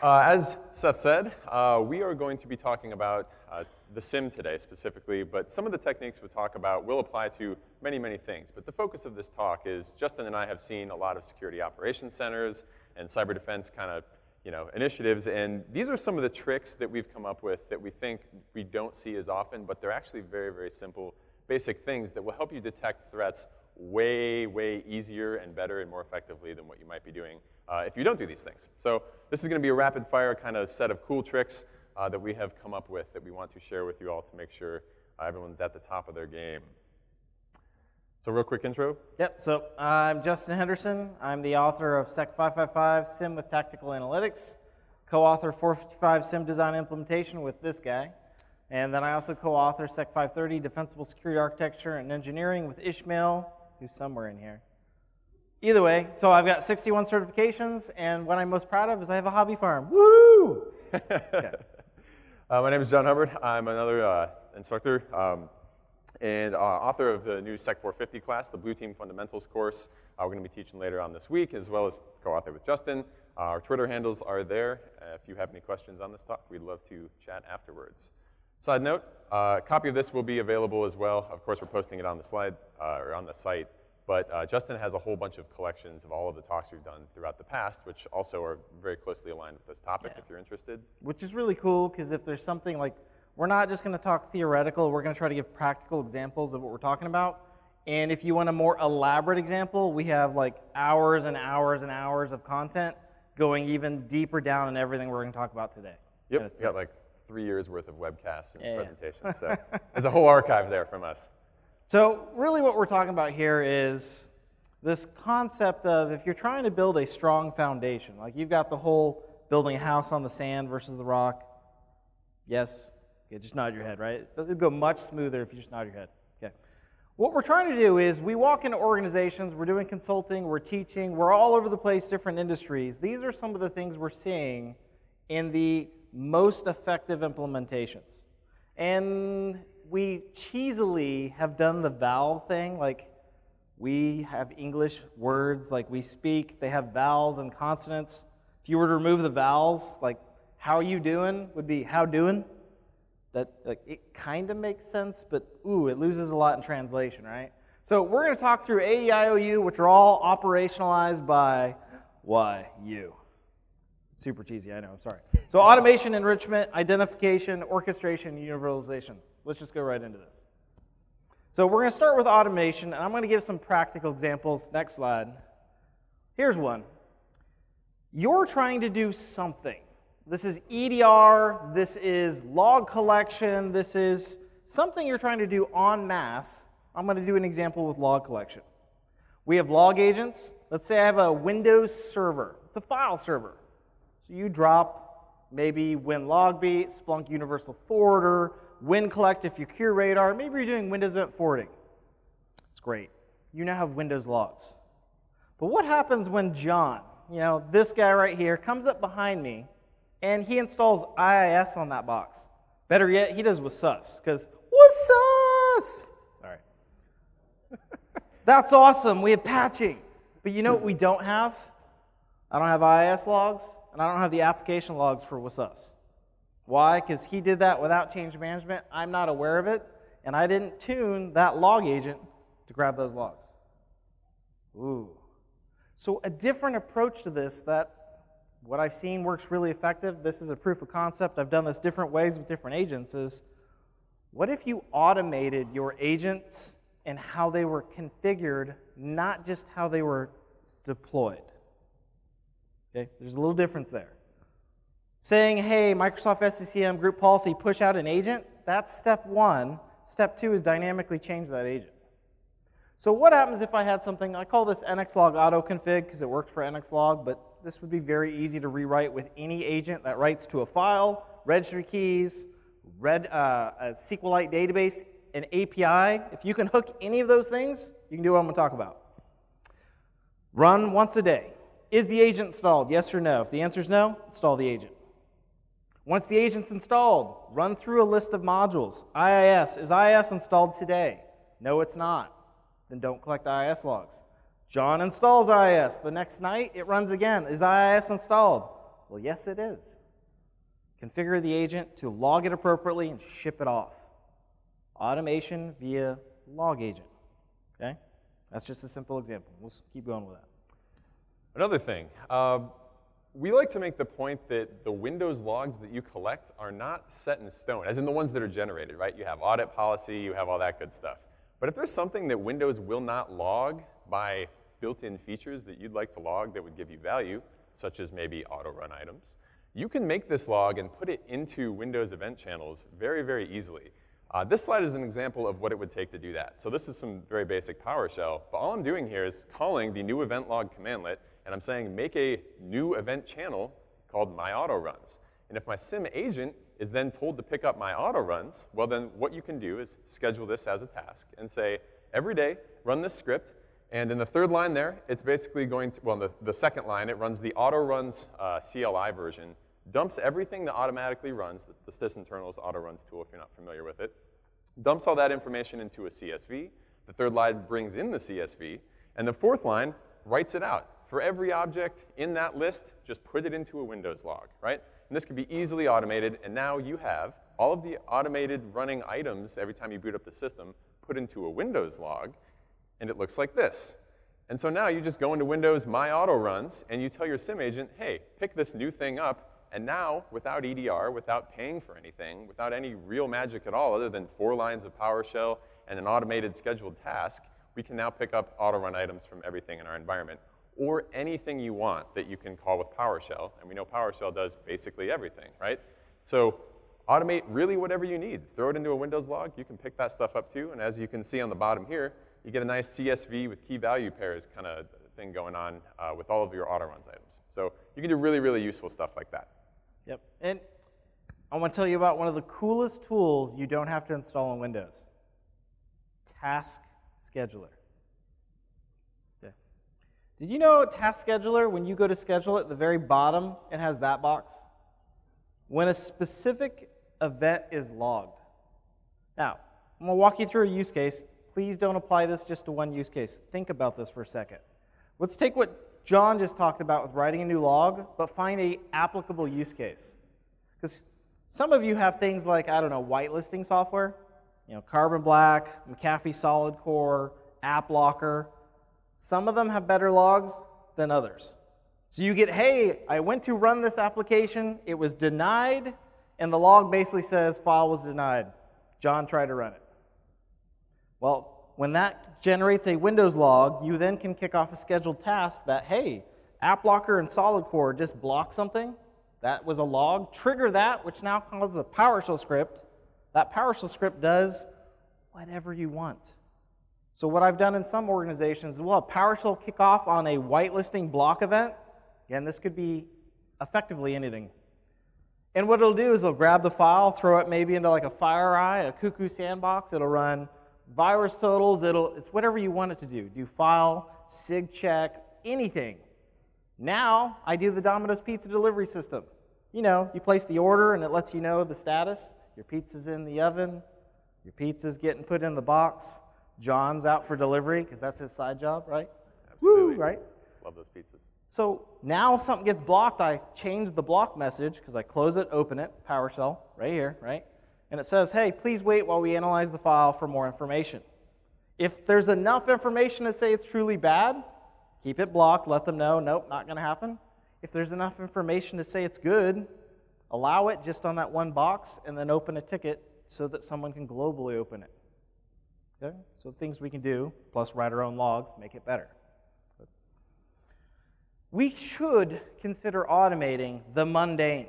As Seth said, we are going to be talking about the SIM today specifically, but some of the techniques we'll talk about will apply to many, many things. But the focus of this talk is Justin and I have seen a lot of security operations centers and cyber defense kind of initiatives, and these are some of the tricks that we've come up with that we think we don't see as often, but they're actually very, very simple, basic things that will help you detect threats way, way easier and better and more effectively than what you might be doing if you don't do these things. So this is going to be a rapid fire kind of set of cool tricks that we have come up with that we want to share with you all to make sure everyone's at the top of their game. So real quick intro. Yep, so I'm Justin Henderson. I'm the author of SEC 555, SIM with Tactical Analytics, co-author 455 SIM Design Implementation with this guy. And then I also co-author SEC 530, Defensible Security Architecture and Engineering with Ishmael, who's somewhere in here. Either way, so I've got 61 certifications, and what I'm most proud of is I have a hobby farm. Woo! Okay. My name is John Hubbard. I'm another instructor and author of the new SEC 450 class, the Blue Team Fundamentals course. We're going to be teaching later on this week, as well as co-author with Justin. Our Twitter handles are there. If you have any questions on this talk, we'd love to chat afterwards. Side note, a copy of this will be available as well. Of course, we're posting it on the slide or on the site. But Justin has a whole bunch of collections of all of the talks we've done throughout the past, which also are very closely aligned with this topic if you're interested. Which is really cool, because if there's something like, we're not just going to talk theoretical, we're going to try to give practical examples of what we're talking about. And if you want a more elaborate example, we have like hours and hours and hours of content going even deeper down in everything we're going to talk about today. Yep, we got like 3 years worth of webcasts and presentations. So there's a whole archive there from us. So really what we're talking about here is this concept of if you're trying to build a strong foundation, like you've got the whole building a house on the sand versus the rock. Yes? Okay, just nod your head, right? It would go much smoother if you just nod your head. Okay. What we're trying to do is we walk into organizations, we're doing consulting, we're teaching, we're all over the place, different industries. These are some of the things we're seeing in the most effective implementations. And we cheesily have done the vowel thing, like we have English words, like we speak, they have vowels and consonants. If you were to remove the vowels, like how you doing would be how doing. That like, it kind of makes sense, but ooh, it loses a lot in translation, right? So we're going to talk through A, E, I, O, U, which are all operationalized by YU. Super cheesy, I know, I'm sorry. So automation, enrichment, identification, orchestration, universalization. Let's just go right into this. So we're going to start with automation, and I'm going to give some practical examples. Next slide. Here's one. You're trying to do something. This is EDR, this is log collection, this is something you're trying to do en masse. I'm going to do an example with log collection. We have log agents. Let's say I have a Windows server. It's a file server. So you drop maybe WinLogBeat, Splunk Universal Forwarder, WinCollect if you're QRadar, maybe you're doing Windows Event Forwarding. It's great. You now have Windows logs. But what happens when John, this guy right here, comes up behind me and he installs IIS on that box? Better yet, he does WSUS, because WSUS! Sorry. That's awesome, we have patching. But you know what we don't have? I don't have IIS logs, and I don't have the application logs for WSUS. Why? Because he did that without change management. I'm not aware of it, and I didn't tune that log agent to grab those logs. Ooh. So a different approach to this that what I've seen works really effective, this is a proof of concept, I've done this different ways with different agents, is what if you automated your agents and how they were configured, not just how they were deployed? Okay, there's a little difference there. Saying, hey, Microsoft SCCM group policy, push out an agent, that's step one. Step two is dynamically change that agent. So what happens if I had something, I call this NXLog autoconfig because it works for NXLog, but this would be very easy to rewrite with any agent that writes to a file, registry keys, a SQLite database, an API. If you can hook any of those things, you can do what I'm going to talk about. Run once a day. Is the agent installed? Yes or no? If the answer is no, install the agent. Once the agent's installed, run through a list of modules. IIS. Is IIS installed today? No, it's not. Then don't collect IIS logs. John installs IIS. The next night, it runs again. Is IIS installed? Well, yes, it is. Configure the agent to log it appropriately and ship it off. Automation via log agent. Okay? That's just a simple example. We'll keep going with that. Another thing, we like to make the point that the Windows logs that you collect are not set in stone, as in the ones that are generated, right? You have audit policy, you have all that good stuff. But if there's something that Windows will not log by built-in features that you'd like to log that would give you value, such as maybe auto-run items, you can make this log and put it into Windows event channels very, very easily. This slide is an example of what it would take to do that. So this is some very basic PowerShell, but all I'm doing here is calling the new event log commandlet, and I'm saying make a new event channel called my auto runs. And if my sim agent is then told to pick up my auto runs, well then what you can do is schedule this as a task and say, every day, run this script, and in the third line there, it's basically going to, well, the second line, it runs the auto runs CLI version, dumps everything that automatically runs, the sysinternals auto runs tool if you're not familiar with it, dumps all that information into a CSV, the third line brings in the CSV, and the fourth line writes it out. For every object in that list, just put it into a Windows log, right? And this can be easily automated, and now you have all of the automated running items every time you boot up the system put into a Windows log, and it looks like this. And so now you just go into Windows My Auto Runs, and you tell your sim agent, hey, pick this new thing up, and now, without EDR, without paying for anything, without any real magic at all other than 4 lines of PowerShell and an automated scheduled task, we can now pick up auto-run items from everything in our environment, or anything you want that you can call with PowerShell. And we know PowerShell does basically everything, right? So automate really whatever you need. Throw it into a Windows log. You can pick that stuff up too. And as you can see on the bottom here, you get a nice CSV with key value pairs kind of thing going on with all of your auto-runs items. So you can do really, really useful stuff like that. Yep. And I want to tell you about one of the coolest tools you don't have to install in Windows. Task Scheduler. Okay. Did you know Task Scheduler, when you go to schedule it, at the very bottom, it has that box? When a specific event is logged. Now, I'm going to walk you through a use case. Please don't apply this just to one use case. Think about this for a second. Let's take what John just talked about with writing a new log, but find an applicable use case. Because some of you have things like, I don't know, whitelisting software, you know, Carbon Black, McAfee Solid Core, AppLocker. Some of them have better logs than others. So you get, hey, I went to run this application, it was denied, and the log basically says file was denied. John tried to run it. Well, when that generates a Windows log, you then can kick off a scheduled task that, hey, AppLocker and Solid Core just blocked something. That was a log. Trigger that, which now calls a PowerShell script. That PowerShell script does whatever you want. So what I've done in some organizations is we'll have PowerShell kick off on a whitelisting block event. Again, this could be effectively anything. And what it'll do is it'll grab the file, throw it maybe into like a FireEye, a Cuckoo sandbox. It'll run virus totals. It's whatever you want it to do. Do file, sig check, anything. Now I do the Domino's Pizza delivery system. You know, you place the order and it lets you know the status. Your pizza's in the oven. Your pizza's getting put in the box. John's out for delivery because that's his side job, right? Absolutely. Woo, right? Love those pizzas. So now if something gets blocked, I change the block message because I close it, open it, PowerShell, right here, right? And it says, hey, please wait while we analyze the file for more information. If there's enough information to say it's truly bad, keep it blocked, let them know, nope, not going to happen. If there's enough information to say it's good, allow it just on that one box and then open a ticket so that someone can globally open it. Okay? So things we can do, plus write our own logs, make it better. We should consider automating the mundane.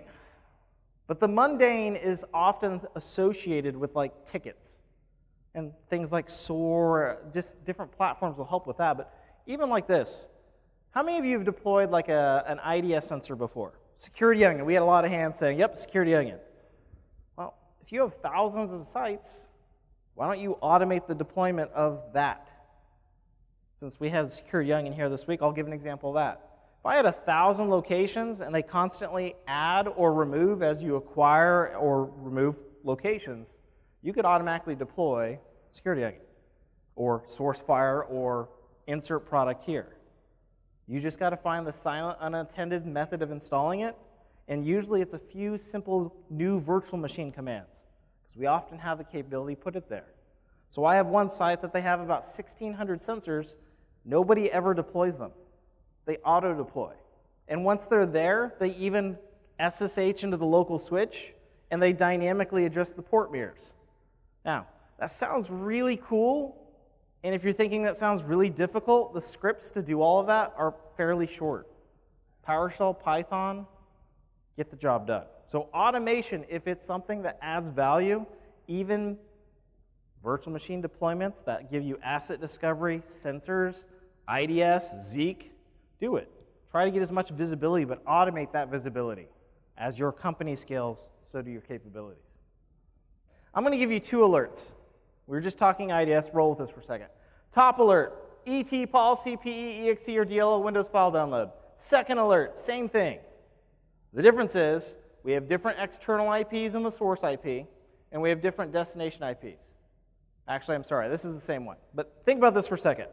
But the mundane is often associated with like tickets and things like SOAR, just different platforms will help with that. But even like this, how many of you have deployed like an IDS sensor before? Security Onion, we had a lot of hands saying, yep, Security Onion. Well, if you have thousands of sites, why don't you automate the deployment of that? Since we have Security Onion here this week, I'll give an example of that. If I had 1,000 locations and they constantly add or remove as you acquire or remove locations, you could automatically deploy Security Onion or SourceFire or insert product here. You just got to find the silent, unattended method of installing it, And usually it's a few simple new virtual machine commands, because we often have the capability to put it there. So I have one site that they have about 1,600 sensors. Nobody ever deploys them. They auto-deploy. And once they're there, they even SSH into the local switch, and they dynamically adjust the port mirrors. Now, that sounds really cool, and if you're thinking that sounds really difficult, the scripts to do all of that are fairly short. PowerShell, Python, get the job done. So automation, if it's something that adds value, even virtual machine deployments that give you asset discovery, sensors, IDS, Zeek, do it. Try to get as much visibility, but automate that visibility. As your company scales, so do your capabilities. I'm going to give you 2 alerts. We were just talking IDS. Roll with this for a second. Top alert, ET, policy, PE, EXE, or DLL, Windows file download. Second alert, same thing. The difference is we have different external IPs in the source IP, and we have different destination IPs. Actually, I'm sorry, this is the same one. But think about this for a second.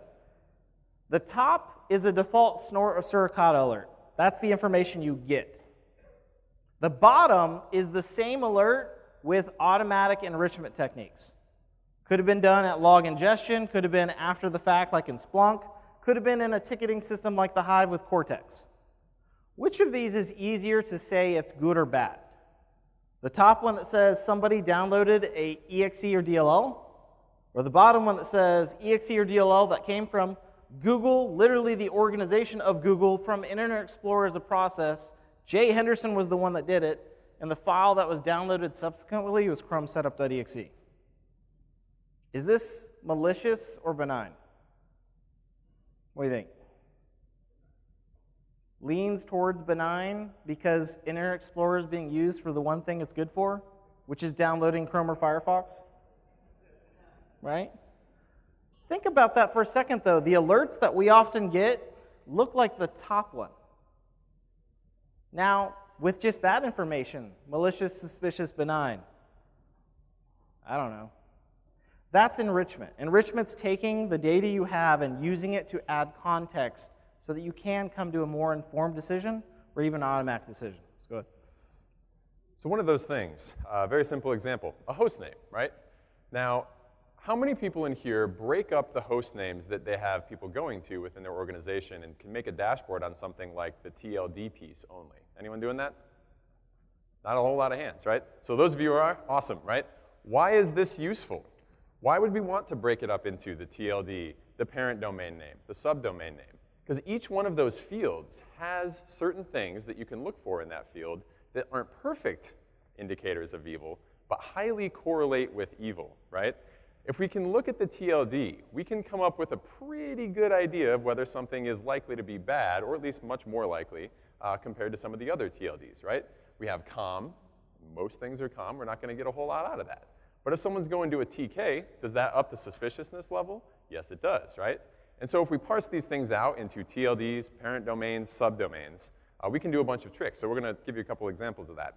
The top is a default snort or suricata alert. That's the information you get. The bottom is the same alert with automatic enrichment techniques. Could have been done at log ingestion, could have been after the fact like in Splunk, could have been in a ticketing system like the Hive with Cortex. Which of these is easier to say it's good or bad? The top one that says somebody downloaded a EXE or DLL? Or the bottom one that says EXE or DLL that came from Google, literally the organization of Google, from Internet Explorer as a process. Jay Henderson was the one that did it, and the file that was downloaded subsequently was Chrome setup.exe. Is this malicious or benign? What do you think? Leans towards benign because Internet Explorer is being used for the one thing it's good for, which is downloading Chrome or Firefox, right? Think about that for a second, though. The alerts that we often get look like the top one. Now, with just that information, malicious, suspicious, benign, I don't know. That's enrichment. Enrichment's taking the data you have and using it to add context so that you can come to a more informed decision or even automatic decision. Let's go ahead. So one of those things, a very simple example, a host name, right? Now, how many people in here break up the host names that they have people going to within their organization and can make a dashboard on something like the TLD piece only? Anyone doing that? Not a whole lot of hands, right? So those of you who are, awesome, right? Why is this useful? Why would we want to break it up into the TLD, the parent domain name, the subdomain name? Because each one of those fields has certain things that you can look for in that field that aren't perfect indicators of evil, but highly correlate with evil, right? If we can look at the TLD, we can come up with a pretty good idea of whether something is likely to be bad, or at least much more likely, compared to some of the other TLDs, right? We have COM. Most things are COM. We're not going to get a whole lot out of that. But if someone's going to a TK, does that up the suspiciousness level? Yes, it does, right? And so if we parse these things out into TLDs, parent domains, subdomains, we can do a bunch of tricks. So we're going to give you a couple examples of that.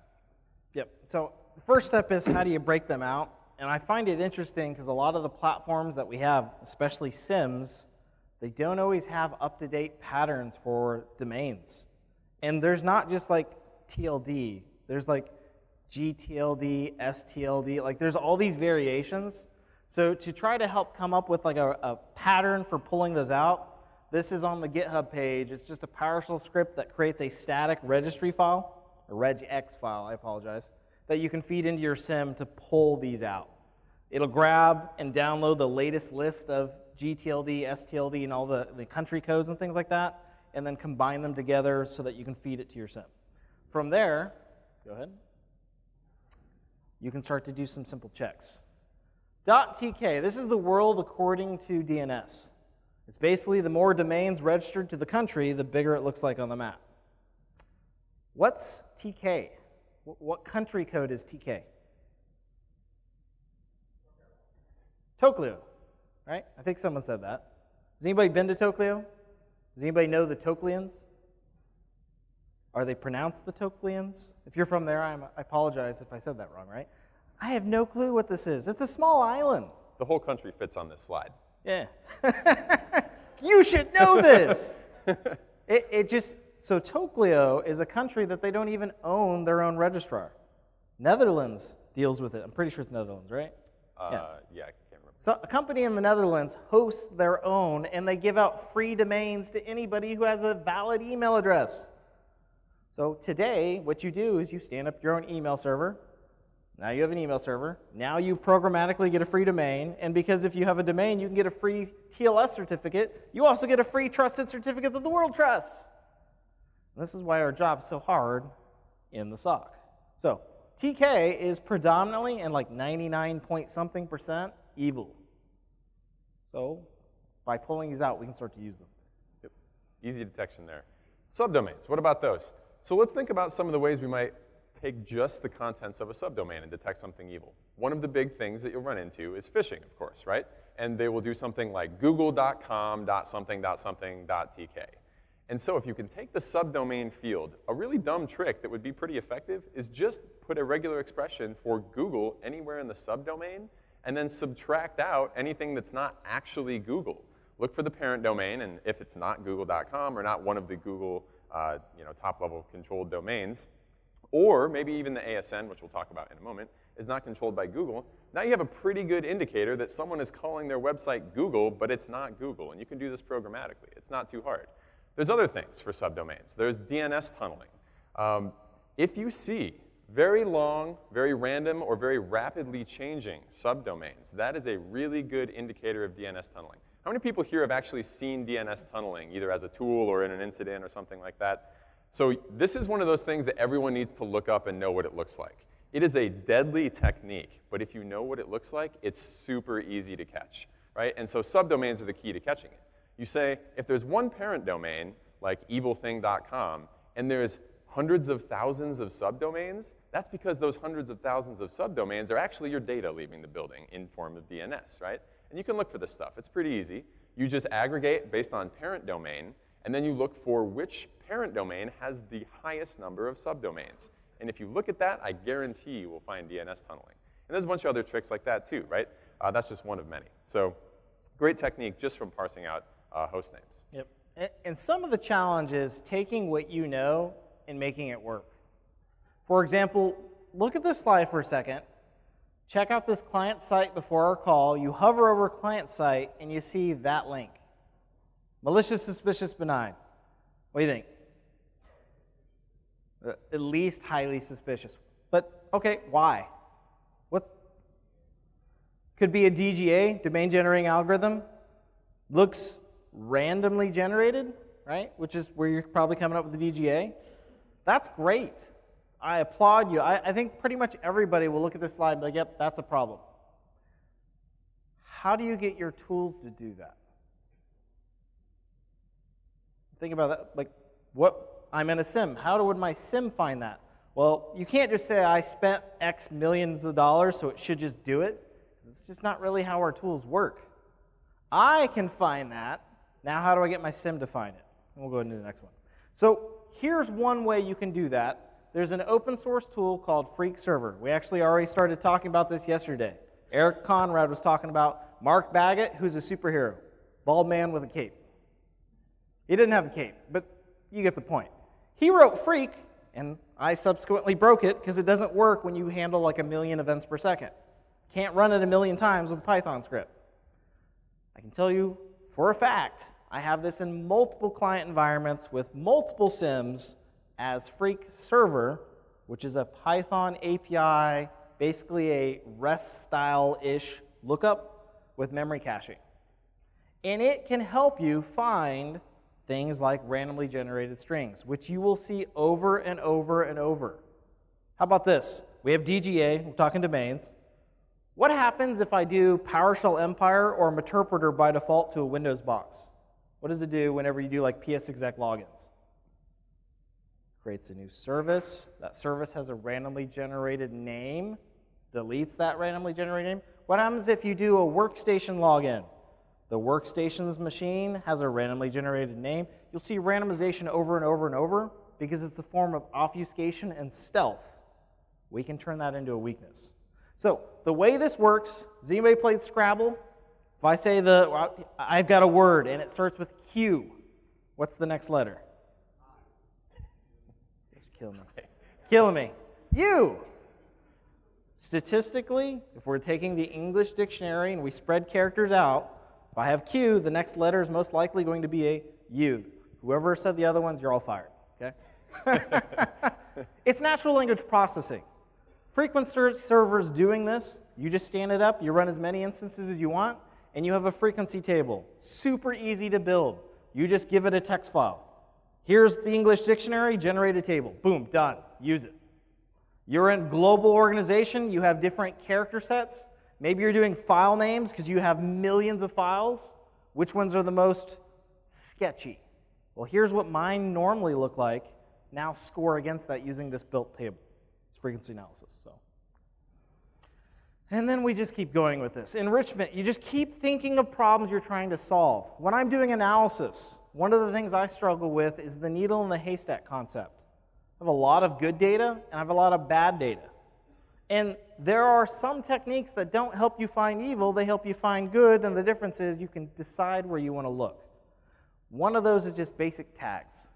Yep. So the first step is how do you break them out? And I find it interesting because a lot of the platforms that we have, especially SIMs, they don't always have up-to-date patterns for domains. And there's not just like TLD. There's like GTLD, STLD. Like there's all these variations. So to try to help come up with like a pattern for pulling those out, this is on the GitHub page. It's just a PowerShell script that creates a static registry file, a regex file, I apologize, that you can feed into your SIM to pull these out. It'll grab and download the latest list of GTLD, STLD, and all the country codes and things like that, and then combine them together so that you can feed it to your SIM. From there, go ahead, you can start to do some simple checks. .tk, this is the world according to DNS. It's basically the more domains registered to the country, the bigger it looks like on the map. What's TK? What country code is TK? Tokyo, right? I think someone said that. Has anybody been to Tokyo? Does anybody know the Toklians? Are they pronounced the Toklians? If you're from there, I apologize if I said that wrong, right? I have no clue what this is. It's a small island. The whole country fits on this slide. Yeah. You should know this. It just, So Toclio is a country that they don't even own their own registrar. Netherlands deals with it. I'm pretty sure it's Netherlands, right? Yeah, I can't remember. So a company in the Netherlands hosts their own, and they give out free domains to anybody who has a valid email address. So today, what you do is you stand up your own email server. Now you have an email server. Now you programmatically get a free domain, and because if you have a domain, you can get a free TLS certificate. You also get a free trusted certificate that the world trusts. And this is why our job's so hard in the SOC. So TK is predominantly and like 99 point something percent evil. So by pulling these out, we can start to use them. Yep. Easy detection there. Subdomains, what about those? So let's think about some of the ways we might take just the contents of a subdomain and detect something evil. One of the big things that you'll run into is phishing, of course, right? And they will do something like google.com.something.something.tk. And so if you can take the subdomain field, a really dumb trick that would be pretty effective is just put a regular expression for Google anywhere in the subdomain and then subtract out anything that's not actually Google. Look for the parent domain, and if it's not google.com or not one of the Google top-level controlled domains, or maybe even the ASN, which we'll talk about in a moment, is not controlled by Google, now you have a pretty good indicator that someone is calling their website Google, but it's not Google. And you can do this programmatically. It's not too hard. There's other things for subdomains. There's DNS tunneling. If you see very long, very random, or very rapidly changing subdomains, that is a really good indicator of DNS tunneling. How many people here have actually seen DNS tunneling, either as a tool or in an incident or something like that? So this is one of those things that everyone needs to look up and know what it looks like. It is a deadly technique, but if you know what it looks like, it's super easy to catch, right? And so subdomains are the key to catching it. You say, if there's one parent domain, like evilthing.com, and there's hundreds of thousands of subdomains, that's because those hundreds of thousands of subdomains are actually your data leaving the building in form of DNS, right? And you can look for this stuff. It's pretty easy. You just aggregate based on parent domain, and then you look for which parent domain has the highest number of subdomains. And if you look at that, I guarantee you will find DNS tunneling. And there's a bunch of other tricks like that too, right? That's just one of many. So great technique just from parsing out host names. Yep. And some of the challenge is taking what you know and making it work. For example, look at this slide for a second. Check out this client site before our call. You hover over client site, and you see that link. Malicious, suspicious, benign. What do you think? At least highly suspicious. But, okay, why? What? Could be a DGA, domain generating algorithm. Looks randomly generated, right? Which is where you're probably coming up with the DGA. That's great. I applaud you. I think pretty much everybody will look at this slide and be like, yep, that's a problem. How do you get your tools to do that? Think about that. Like, what? I'm in a SIM. How would my SIM find that? Well, you can't just say I spent X millions of dollars, so it should just do it. It's just not really how our tools work. I can find that. Now how do I get my SIM to find it? And we'll go into the next one. So here's one way you can do that. There's an open source tool called Freakserver. We actually already started talking about this yesterday. Eric Conrad was talking about Mark Baggett, who's a superhero, bald man with a cape. He didn't have a cape, but you get the point. He wrote Freak, and I subsequently broke it because it doesn't work when you handle like 1 million events per second. Can't run it 1 million times with a Python script. I can tell you for a fact, I have this in multiple client environments with multiple SIMs as Freakserver, which is a Python API, basically a REST-style-ish lookup with memory caching. And it can help you find things like randomly generated strings, which you will see over and over and over. How about this? We have DGA, we're talking domains. What happens if I do PowerShell Empire or Meterpreter by default to a Windows box? What does it do whenever you do like PSExec logins? Creates a new service. That service has a randomly generated name, deletes that randomly generated name. What happens if you do a workstation login? The workstation's machine has a randomly generated name. You'll see randomization over and over and over because it's the form of obfuscation and stealth. We can turn that into a weakness. So the way this works, has anybody played Scrabble? If I say I've got a word and it starts with Q, what's the next letter? killing me. Killing me. You! Statistically, if we're taking the English dictionary and we spread characters out, if I have Q, the next letter is most likely going to be a U. Whoever said the other ones, you're all fired, okay? It's natural language processing. Frequent servers doing this, you just stand it up, you run as many instances as you want, and you have a frequency table. Super easy to build. You just give it a text file. Here's the English dictionary, generate a table. Boom, done. Use it. You're in global organization, you have different character sets. Maybe you're doing file names because you have millions of files. Which ones are the most sketchy? Well, here's what mine normally look like. Now score against that using this built table. It's frequency analysis. And then we just keep going with this. Enrichment, you just keep thinking of problems you're trying to solve. When I'm doing analysis, one of the things I struggle with is the needle in the haystack concept. I have a lot of good data, and I have a lot of bad data. And there are some techniques that don't help you find evil, they help you find good, and the difference is you can decide where you want to look. One of those is just basic tags.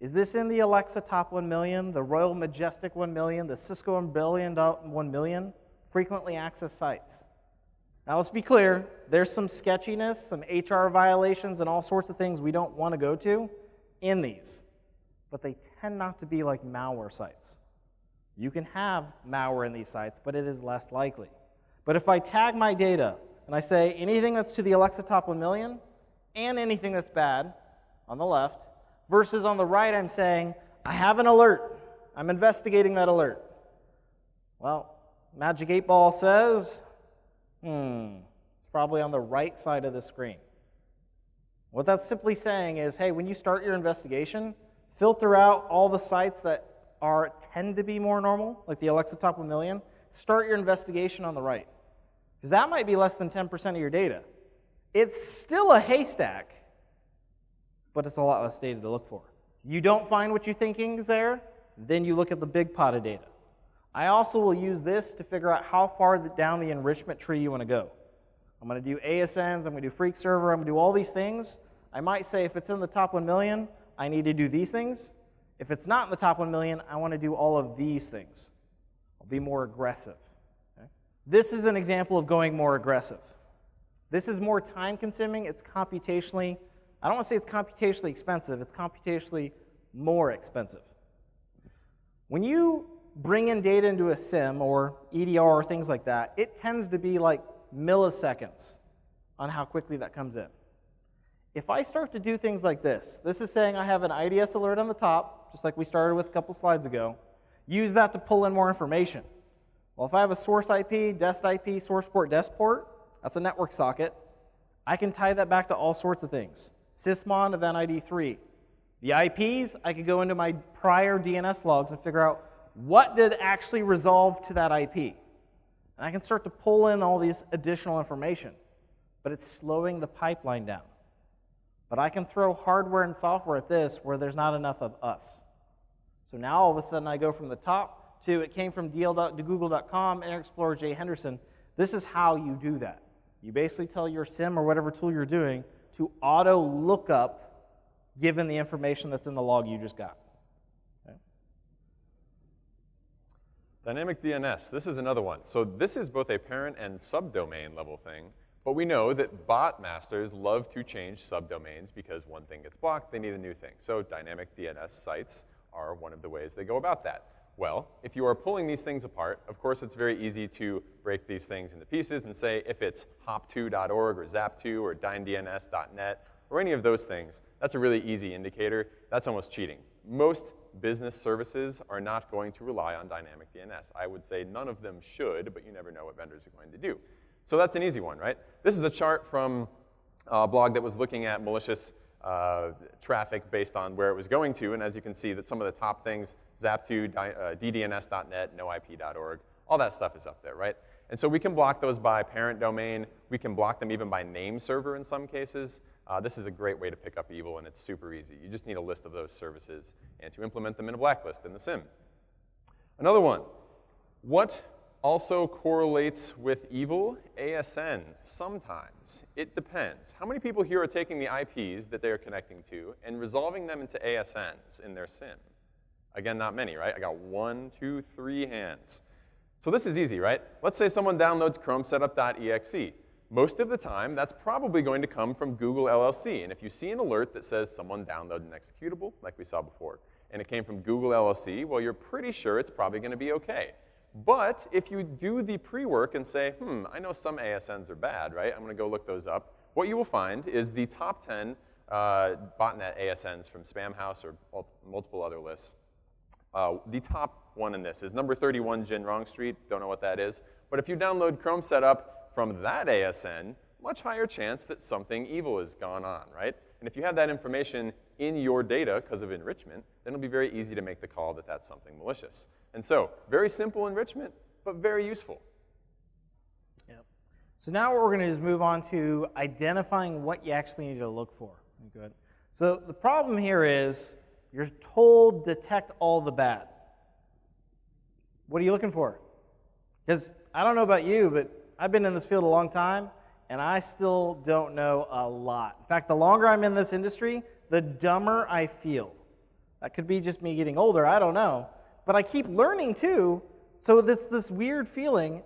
Is this in the Alexa Top 1 Million, the Royal Majestic 1 Million, the Cisco Rebellion 1 Million? Frequently accessed sites. Now let's be clear, there's some sketchiness, some HR violations, and all sorts of things we don't want to go to in these. But they tend not to be like malware sites. You can have malware in these sites, but it is less likely. But if I tag my data and I say anything that's to the Alexa Top 1 Million and anything that's bad on the left, versus on the right I'm saying, I have an alert. I'm investigating that alert. Well, Magic 8 Ball says, it's probably on the right side of the screen. What that's simply saying is, hey, when you start your investigation, filter out all the sites that tend to be more normal, like the Alexa Top 1 Million. Start your investigation on the right, because that might be less than 10% of your data. It's still a haystack, but it's a lot less data to look for. You don't find what you're thinking is there, then you look at the big pot of data. I also will use this to figure out how far down the enrichment tree you want to go. I'm going to do ASNs, I'm going to do Freak Server, I'm going to do all these things. I might say if it's in the top 1 million, I need to do these things. If it's not in the top 1 million, I want to do all of these things. I'll be more aggressive. Okay? This is an example of going more aggressive. This is more time consuming. It's computationally, I don't want to say it's computationally expensive, it's computationally more expensive. When you bring in data into a SIM or EDR or things like that, it tends to be like milliseconds on how quickly that comes in. If I start to do things like this is saying I have an IDS alert on the top, just like we started with a couple slides ago. Use that to pull in more information. Well, if I have a source IP, dest IP, source port, dest port, that's a network socket. I can tie that back to all sorts of things. Sysmon, event ID 3. The IPs, I could go into my prior DNS logs and figure out what did actually resolve to that IP. And I can start to pull in all these additional information. But it's slowing the pipeline down. But I can throw hardware and software at this where there's not enough of us. So now all of a sudden I go from the top to it came from google.com, Internet Explorer, Jay Henderson. This is how you do that. You basically tell your SIM or whatever tool you're doing to auto look up given the information that's in the log you just got. Okay. Dynamic DNS, this is another one. So this is both a parent and subdomain level thing, but we know that bot masters love to change subdomains because one thing gets blocked, they need a new thing. So dynamic DNS sites are one of the ways they go about that. Well, if you are pulling these things apart, of course it's very easy to break these things into pieces and say if it's hop2.org or zap2 or dynDNS.net or any of those things, that's a really easy indicator. That's almost cheating. Most business services are not going to rely on dynamic DNS. I would say none of them should, but you never know what vendors are going to do. So that's an easy one, right? This is a chart from a blog that was looking at malicious traffic based on where it was going to, and as you can see that some of the top things, zap2, ddns.net, noip.org, all that stuff is up there, right? And so we can block those by parent domain. We can block them even by name server in some cases. This is a great way to pick up evil, and it's super easy. You just need a list of those services and to implement them in a blacklist in the SIM. Another one, what also correlates with evil? ASN, sometimes. It depends. How many people here are taking the IPs that they are connecting to and resolving them into ASNs in their SIM? Again, not many, right? I got 1, 2, 3 hands. So this is easy, right? Let's say someone downloads chromesetup.exe. Most of the time, that's probably going to come from Google LLC. And if you see an alert that says someone downloaded an executable, like we saw before, and it came from Google LLC, well, you're pretty sure it's probably going to be OK. But if you do the pre-work and say, I know some ASNs are bad, right? I'm going to go look those up. What you will find is the top 10 botnet ASNs from Spamhaus or multiple other lists. The top one in this is number 31 Jin Rong Street. Don't know what that is. But if you download Chrome Setup from that ASN, much higher chance that something evil has gone on, right? And if you have that information in your data because of enrichment, then it'll be very easy to make the call that that's something malicious. And so, very simple enrichment, but very useful. Yep. So now what we're going to do is move on to identifying what you actually need to look for. Good. So the problem here is you're told detect all the bad. What are you looking for? Because I don't know about you, but I've been in this field a long time, and I still don't know a lot. In fact, the longer I'm in this industry, the dumber I feel. That could be just me getting older, I don't know. But I keep learning too, so this weird feeling,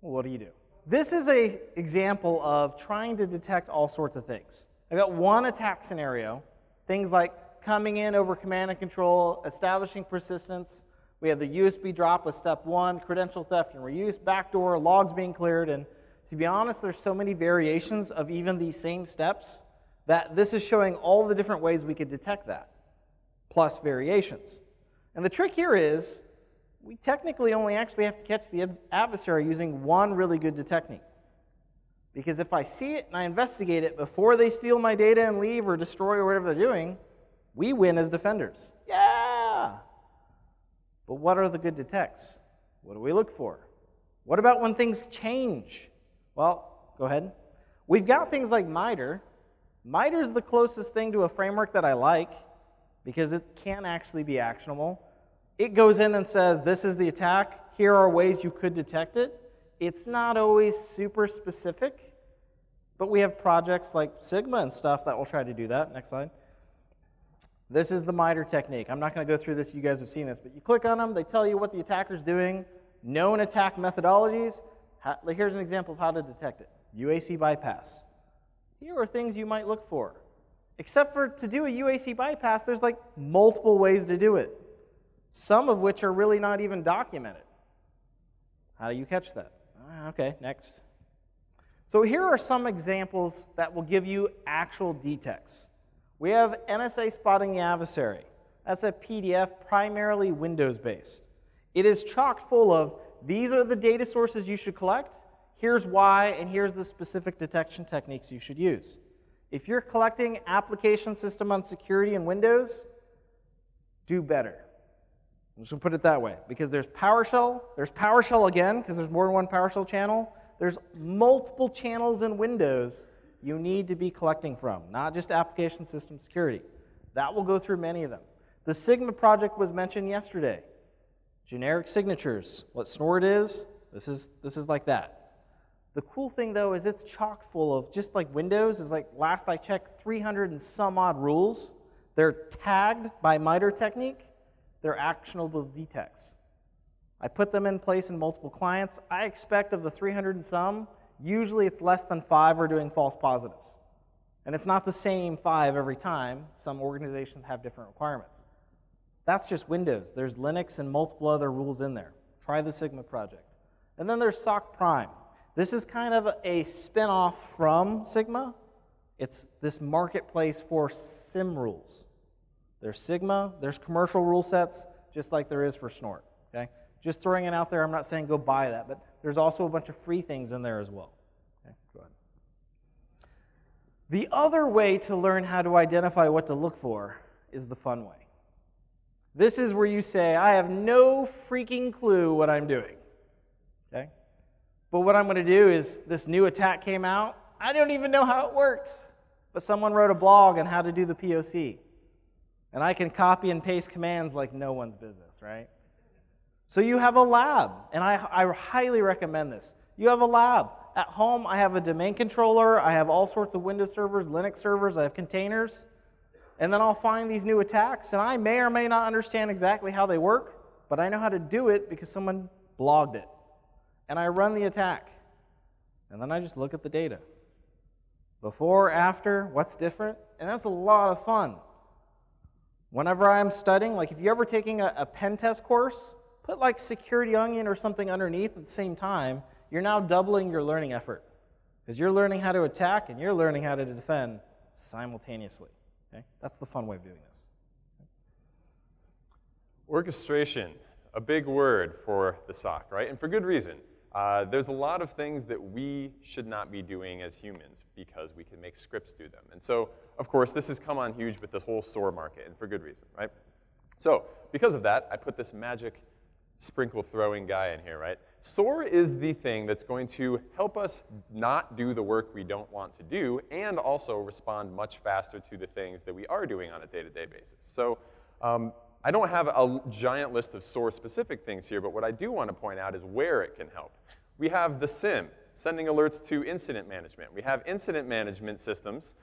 well, what do you do? This is an example of trying to detect all sorts of things. I've got one attack scenario, things like coming in over command and control, establishing persistence. We have the USB drop with step 1, credential theft and reuse, backdoor, logs being cleared, and to be honest, there's so many variations of even these same steps that this is showing all the different ways we could detect that, plus variations. And the trick here is we technically only actually have to catch the adversary using one really good technique. Because if I see it and I investigate it before they steal my data and leave or destroy or whatever they're doing, we win as defenders. Yeah! But what are the good detects? What do we look for? What about when things change? Well, go ahead. We've got things like MITRE. MITRE is the closest thing to a framework that I like because it can actually be actionable. It goes in and says, this is the attack. Here are ways you could detect it. It's not always super specific, but we have projects like Sigma and stuff that will try to do that. Next slide. This is the MITRE technique. I'm not going to go through this. You guys have seen this. But you click on them. They tell you what the attacker's doing, known attack methodologies. Here's an example of how to detect it. UAC bypass. Here are things you might look for. Except for to do a UAC bypass, there's like multiple ways to do it, some of which are really not even documented. How do you catch that? Okay, next. So here are some examples that will give you actual detects. We have NSA Spotting the Adversary. That's a PDF, primarily Windows-based. It is chock full of, these are the data sources you should collect, here's why, and here's the specific detection techniques you should use. If you're collecting application system on security in Windows, do better. I'm just going to put it that way, because there's PowerShell again, because there's more than one PowerShell channel. There's multiple channels in Windows you need to be collecting from, not just application system security. That will go through many of them. The Sigma project was mentioned yesterday. Generic signatures, what Snort is, this is like that. The cool thing though is it's chock full of, just like Windows, is like last I checked 300 and some odd rules. They're tagged by MITRE technique. They're actionable detects. I put them in place in multiple clients. I expect of the 300 and some, usually it's less than 5 are doing false positives. And it's not the same 5 every time. Some organizations have different requirements. That's just Windows. There's Linux and multiple other rules in there. Try the Sigma project. And then there's SOC Prime. This is kind of a spin-off from Sigma. It's this marketplace for SIM rules. There's Sigma, there's commercial rule sets, just like there is for Snort. Okay? Just throwing it out there, I'm not saying go buy that, but there's also a bunch of free things in there as well. Okay, go ahead. The other way to learn how to identify what to look for is the fun way. This is where you say, I have no freaking clue what I'm doing. Okay? But what I'm going to do is, this new attack came out. I don't even know how it works. But someone wrote a blog on how to do the POC. And I can copy and paste commands like no one's business, right? So you have a lab, and I highly recommend this. You have a lab. At home, I have a domain controller. I have all sorts of Windows servers, Linux servers. I have containers. And then I'll find these new attacks, and I may or may not understand exactly how they work, but I know how to do it because someone blogged it. And I run the attack. And then I just look at the data. Before, after, what's different? And that's a lot of fun. Whenever I'm studying, like if you're ever taking a pen test course, put like Security Onion or something underneath at the same time, you're now doubling your learning effort. Because you're learning how to attack and you're learning how to defend simultaneously. Okay? That's the fun way of doing this. Orchestration, a big word for the SOC, right? And for good reason. There's a lot of things that we should not be doing as humans because we can make scripts do them. And so, of course, this has come on huge with this whole SOAR market, and for good reason, right? So, because of that, I put this magic sprinkle throwing guy in here, right? SOAR is the thing that's going to help us not do the work we don't want to do and also respond much faster to the things that we are doing on a day-to-day basis. So I don't have a giant list of SOAR-specific things here, but what I do want to point out is where it can help. We have the SIEM, sending alerts to incident management. We have incident management systems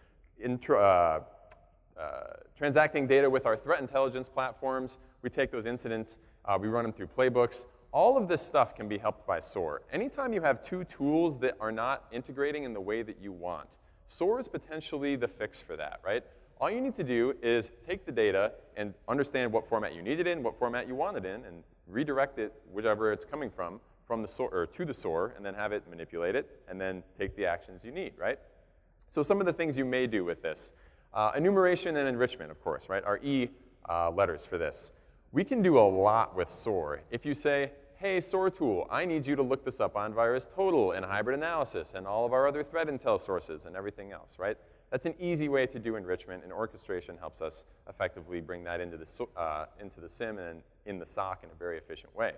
transacting data with our threat intelligence platforms. We take those incidents, we run them through playbooks. All of this stuff can be helped by SOAR. Anytime you have two tools that are not integrating in the way that you want, SOAR is potentially the fix for that, right? All you need to do is take the data and understand what format you need it in, what format you want it in, and redirect it, whichever it's coming from the SOAR, or to the SOAR, and then have it manipulate it, and then take the actions you need, right? So some of the things you may do with this. Enumeration and enrichment, of course, right, are E letters for this. We can do a lot with SOAR. If you say, hey, SOAR tool, I need you to look this up on VirusTotal and Hybrid Analysis and all of our other threat intel sources and everything else, right? That's an easy way to do enrichment, and orchestration helps us effectively bring that into the SIEM and in the SOC in a very efficient way.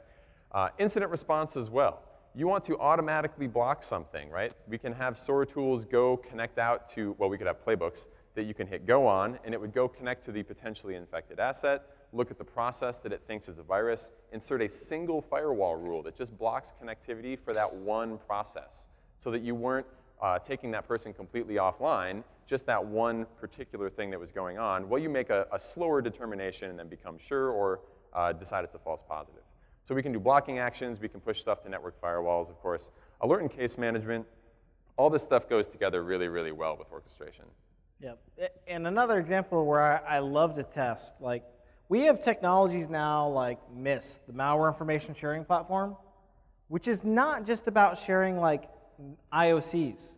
Incident response as well. You want to automatically block something, right? We can have SOAR tools go connect out to, well, we could have playbooks that you can hit go on, and it would go connect to the potentially infected asset, look at the process that it thinks is a virus, insert a single firewall rule that just blocks connectivity for that one process so that you weren't taking that person completely offline, just that one particular thing that was going on. Well, you make a slower determination and then become sure or decide it's a false positive. So we can do blocking actions. We can push stuff to network firewalls, of course. Alert and case management. All this stuff goes together really, really well with orchestration. Yeah, and another example where I love to test, like we have technologies now like MIST, the Malware Information Sharing Platform, which is not just about sharing like IOCs.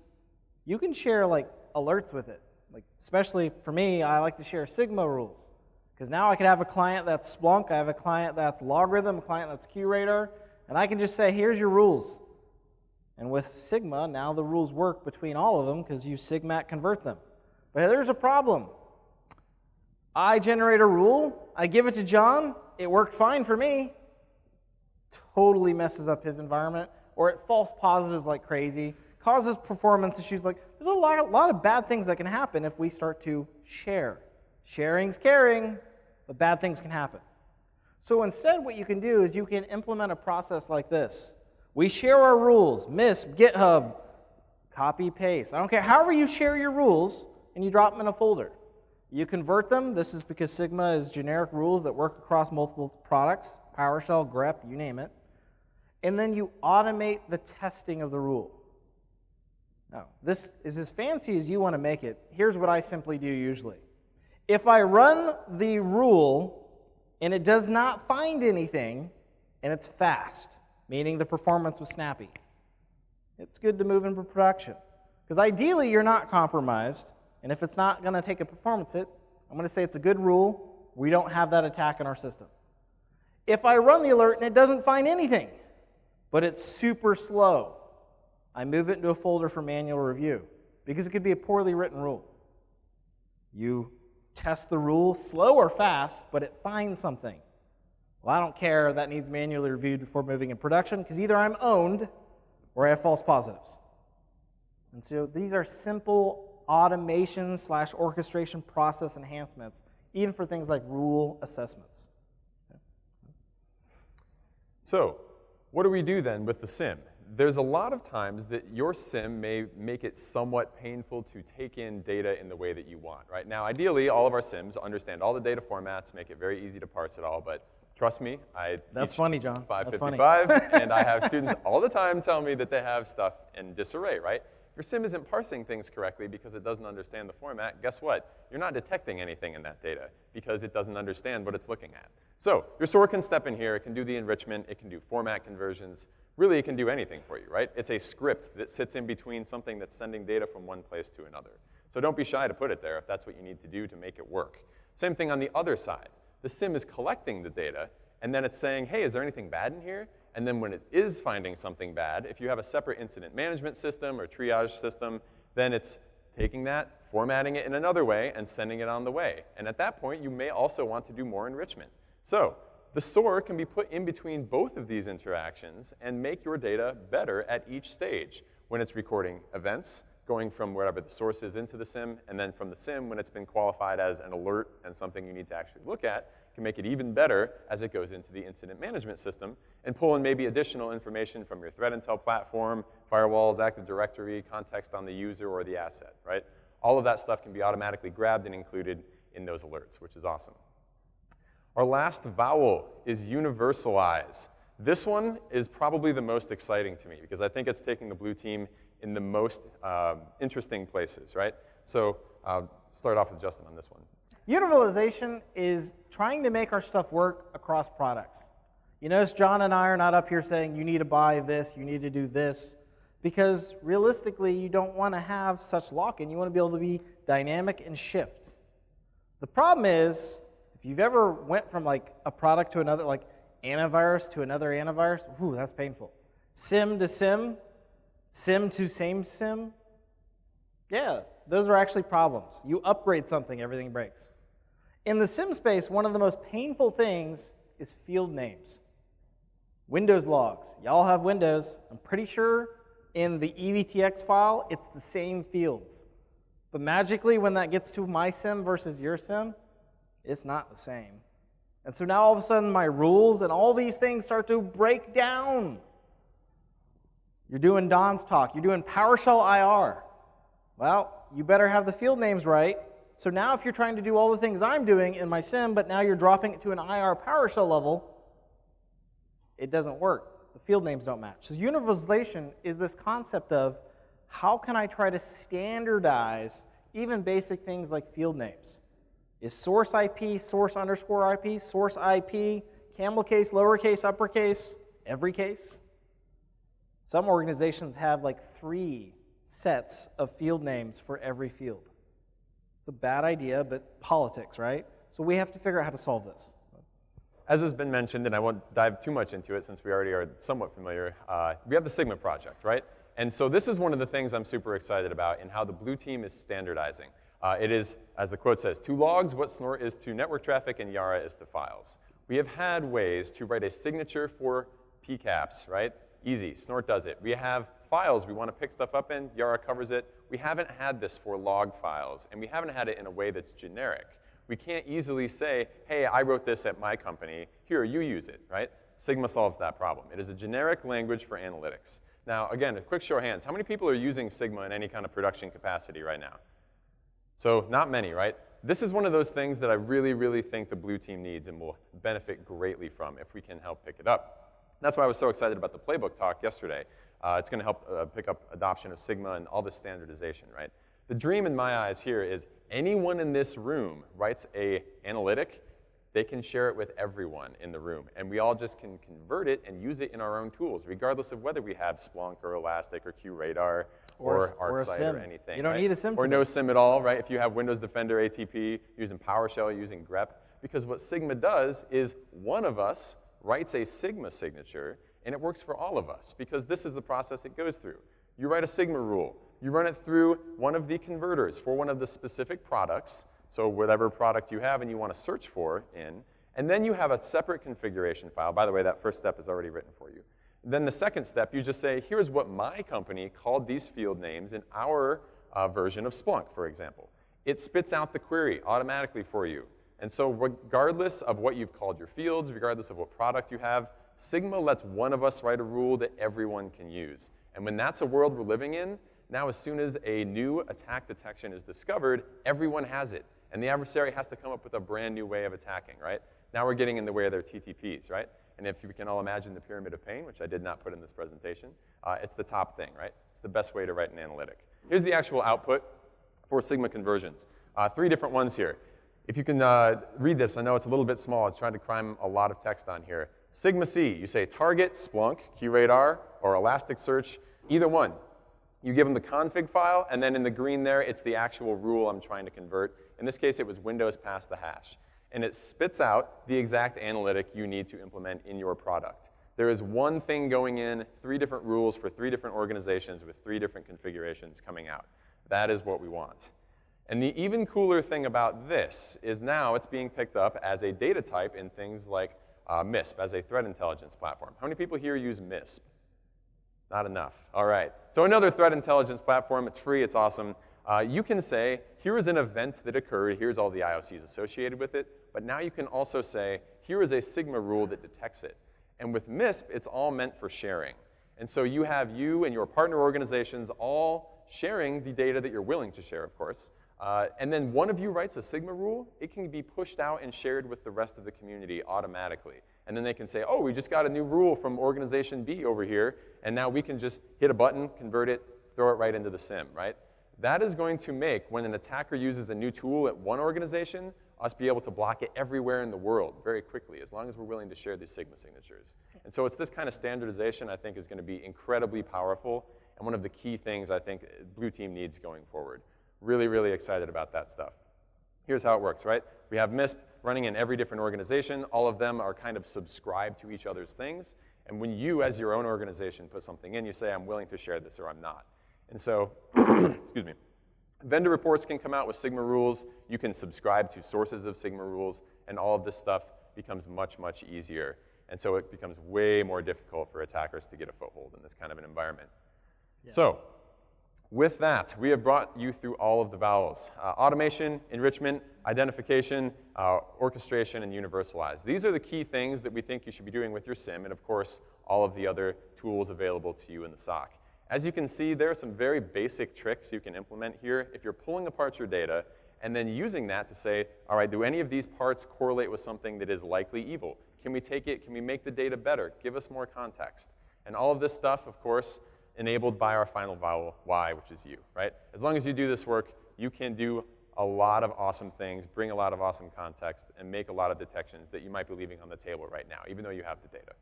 You can share like alerts with it. Like especially for me, I like to share Sigma rules. Because now I could have a client that's Splunk, I have a client that's Logarithm, a client that's QRadar, and I can just say, here's your rules. And with Sigma, now the rules work between all of them because you Sigmat convert them. But there's a problem. I generate a rule, I give it to John, it worked fine for me. Totally messes up his environment, or it false positives like crazy, causes performance issues. Like there's a lot of bad things that can happen if we start to share. Sharing's caring, but bad things can happen. So instead what you can do is you can implement a process like this. We share our rules, MISP, GitHub, copy, paste. I don't care. However you share your rules, and you drop them in a folder. You convert them. This is because Sigma is generic rules that work across multiple products, PowerShell, grep, you name it. And then you automate the testing of the rule. Now, this is as fancy as you want to make it. Here's what I simply do usually. If I run the rule and it does not find anything, and it's fast, meaning the performance was snappy, it's good to move into production. Because ideally, you're not compromised. And if it's not going to take a performance hit, I'm going to say it's a good rule. We don't have that attack in our system. If I run the alert and it doesn't find anything, but it's super slow, I move it into a folder for manual review because it could be a poorly written rule. You test the rule, slow or fast, but it finds something. Well, I don't care. That needs manually reviewed before moving in production because either I'm owned or I have false positives. And so these are simple automation / orchestration process enhancements, even for things like rule assessments. Okay. So what do we do then with the SIEM? there's a lot of times that your SIM may make it somewhat painful to take in data in the way that you want, right? Now, ideally, all of our SIMs understand all the data formats, make it very easy to parse it all, but trust me, I That's teach funny, John. That's funny. 555, and I have students all the time tell me that they have stuff in disarray, right? If your SIM isn't parsing things correctly because it doesn't understand the format, guess what? You're not detecting anything in that data because it doesn't understand what it's looking at. So your SOAR can step in here. It can do the enrichment. It can do format conversions. Really, it can do anything for you, right? It's a script that sits in between something that's sending data from one place to another. So don't be shy to put it there if that's what you need to do to make it work. Same thing on the other side. The SIM is collecting the data, and then it's saying, hey, is there anything bad in here? And then when it is finding something bad, if you have a separate incident management system or triage system, then it's taking that, formatting it in another way, and sending it on the way. And at that point, you may also want to do more enrichment. So the SOAR can be put in between both of these interactions and make your data better at each stage. When it's recording events, going from wherever the source is into the SIM, and then from the SIM, when it's been qualified as an alert and something you need to actually look at, can make it even better as it goes into the incident management system and pull in maybe additional information from your threat intel platform, firewalls, Active Directory, context on the user or the asset, right? All of that stuff can be automatically grabbed and included in those alerts, which is awesome. Our last vowel is universalize. This one is probably the most exciting to me because I think it's taking the blue team in the most interesting places, right? So I'll start off with Justin on this one. Universalization is trying to make our stuff work across products. You notice John and I are not up here saying you need to buy this, you need to do this, because realistically you don't want to have such lock-in. You want to be able to be dynamic and shift. The problem is, if you've ever went from like a product to another, like antivirus to another antivirus, whew, that's painful. SIM to SIM, SIM to same SIM, yeah, those are actually problems. You upgrade something, everything breaks. In the SIM space, one of the most painful things is field names. Windows logs. Y'all have Windows. I'm pretty sure in the EVTX file, it's the same fields. But magically, when that gets to my SIM versus your SIM, it's not the same. And so now all of a sudden, my rules and all these things start to break down. You're doing Don's talk. You're doing PowerShell IR. Well, you better have the field names right. So now if you're trying to do all the things I'm doing in my SIM, but now you're dropping it to an IR PowerShell level, it doesn't work. The field names don't match. So universalization is this concept of how can I try to standardize even basic things like field names? Is source IP, source underscore IP, source IP, camel case, lowercase, uppercase, every case? Some organizations have like 3 sets of field names for every field. It's a bad idea, but politics, right? So we have to figure out how to solve this. As has been mentioned, and I won't dive too much into it since we already are somewhat familiar, we have the Sigma project, right? And so this is one of the things I'm super excited about in how the blue team is standardizing. It is, as the quote says, to logs what Snort is to network traffic and Yara is to files. We have had ways to write a signature for PCAPs, right? Easy, Snort does it. We have files we want to pick stuff up in, Yara covers it. We haven't had this for log files, and we haven't had it in a way that's generic. We can't easily say, hey, I wrote this at my company, here, you use it, right? Sigma solves that problem. It is a generic language for analytics. Now, again, a quick show of hands. How many people are using Sigma in any kind of production capacity right now? So not many, right? This is one of those things that I really, really think the blue team needs and will benefit greatly from if we can help pick it up. That's why I was so excited about the playbook talk yesterday. It's going to help pick up adoption of Sigma and all this standardization, right? The dream in my eyes here is anyone in this room writes an analytic, they can share it with everyone in the room. And we all just can convert it and use it in our own tools, regardless of whether we have Splunk or Elastic or QRadar or ArcSight or anything. You don't need a SIM or no SIM at all, right? If you have Windows Defender ATP, using PowerShell, using grep. Because what Sigma does is one of us writes a Sigma signature, and it works for all of us, because this is the process it goes through. You write a Sigma rule. You run it through one of the converters for one of the specific products, so whatever product you have and you want to search for in, and then you have a separate configuration file. By the way, that first step is already written for you. Then the second step, you just say, here's what my company called these field names in our version of Splunk, for example. It spits out the query automatically for you. And so regardless of what you've called your fields, regardless of what product you have, Sigma lets one of us write a rule that everyone can use. And when that's a world we're living in, now as soon as a new attack detection is discovered, everyone has it. And the adversary has to come up with a brand new way of attacking, right? Now we're getting in the way of their TTPs, right? And if we can all imagine the pyramid of pain, which I did not put in this presentation, it's the top thing, right? It's the best way to write an analytic. Here's the actual output for Sigma conversions. 3 different ones here. If you can read this, I know it's a little bit small. It's trying to cram a lot of text on here. Sigma C, you say target, Splunk, QRadar, or Elasticsearch, either one. You give them the config file, and then in the green there, it's the actual rule I'm trying to convert. In this case, it was Windows past the hash. And it spits out the exact analytic you need to implement in your product. There is one thing going in, 3 different rules for 3 different organizations with 3 different configurations coming out. That is what we want. And the even cooler thing about this is now it's being picked up as a data type in things like MISP, as a threat intelligence platform. How many people here use MISP? Not enough. All right. So another threat intelligence platform. It's free. It's awesome. You can say, here is an event that occurred. Here's all the IOCs associated with it. But now you can also say, here is a Sigma rule that detects it. And with MISP, it's all meant for sharing. And so you have you and your partner organizations all sharing the data that you're willing to share, of course. And then one of you writes a Sigma rule. It can be pushed out and shared with the rest of the community automatically. And then they can say, oh, we just got a new rule from organization B over here, and now we can just hit a button, convert it, throw it right into the SIM, right? That is going to make, when an attacker uses a new tool at one organization, us be able to block it everywhere in the world very quickly, as long as we're willing to share these Sigma signatures. And so it's this kind of standardization I think is going to be incredibly powerful, and one of the key things I think Blue Team needs going forward. Really, really excited about that stuff. Here's how it works, right? We have MISP running in every different organization. All of them are kind of subscribed to each other's things. And when you, as your own organization, put something in, you say, I'm willing to share this or I'm not. And so, excuse me, vendor reports can come out with Sigma rules. You can subscribe to sources of Sigma rules. And all of this stuff becomes much, much easier. And so it becomes way more difficult for attackers to get a foothold in this kind of an environment. Yeah. So, with that, we have brought you through all of the vowels. Automation, enrichment, identification, orchestration, and universalize. These are the key things that we think you should be doing with your SIM, and of course, all of the other tools available to you in the SOC. As you can see, there are some very basic tricks you can implement here. If you're pulling apart your data and then using that to say, all right, do any of these parts correlate with something that is likely evil? Can we take it? Can we make the data better? Give us more context. And all of this stuff, of course, enabled by our final vowel, Y, which is you, right? As long as you do this work, you can do a lot of awesome things, bring a lot of awesome context, and make a lot of detections that you might be leaving on the table right now, even though you have the data.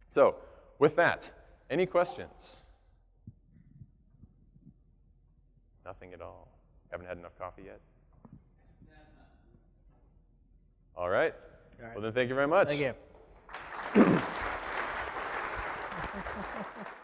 So with that, any questions? Nothing at all. Haven't had enough coffee yet? All right. All right. Well, then thank you very much. Thank you.